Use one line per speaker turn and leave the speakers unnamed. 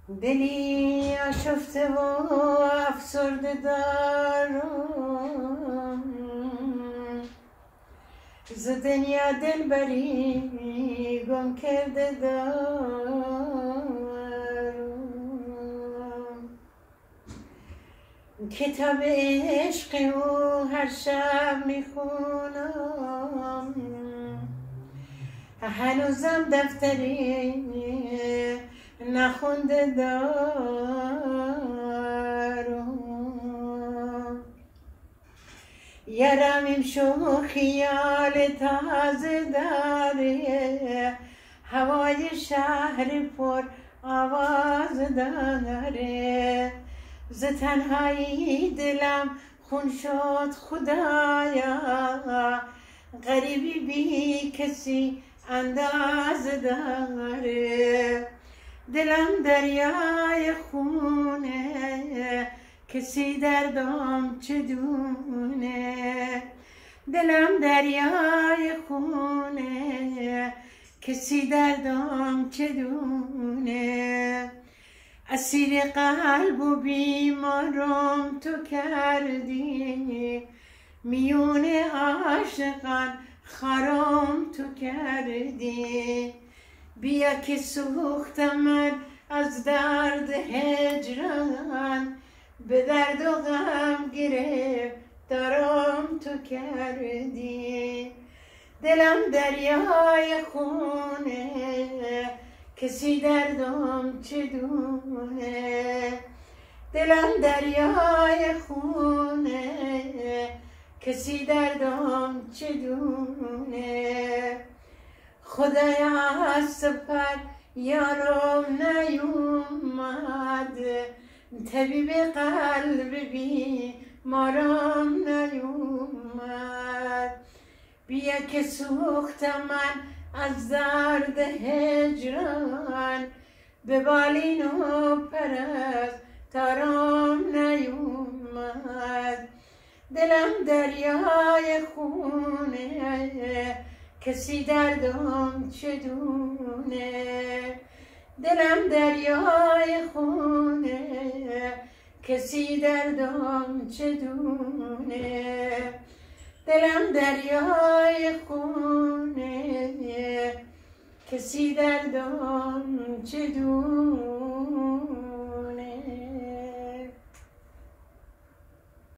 دلی آشفته و افسرده دارم، ز دنیا دلبری گم کرده دارم. کتاب عشق او هر شب میخونم، هنوزم دفتری نخونده دارم. یارم امشو خیال تازه داره، هوای شهر پر آواز داره. ز تنهایی دلم خون شد خدایا، غریبی بی کسی انداز داره. دلم دریای خونه، کسی دردم چه دونه. دلم دریای خونه، کسی دردم چه دونه. اسیر قلب و بیمارم تو کردی، میون عاشقان خرام تو کردی. بیا که سوختم من از درد هجران، به درد و غم گرفتارم تو کردی. دلم دریای خونه، کسی دردم چه دونه. دلم دریای خونه، کسی دردم چه دونه. خدایا از سفر یارم نیومد، طبیب قلب بیمارم نیومد. بیا که سوختم من از درد هجران، به بالین و پرستارم نیومد. دلم دریای خونه، کسی دردم چه دونه. دلم دریای خونه، کسی دردم چه دونه. دلم دریای خونه، کسی دردم چه دونه.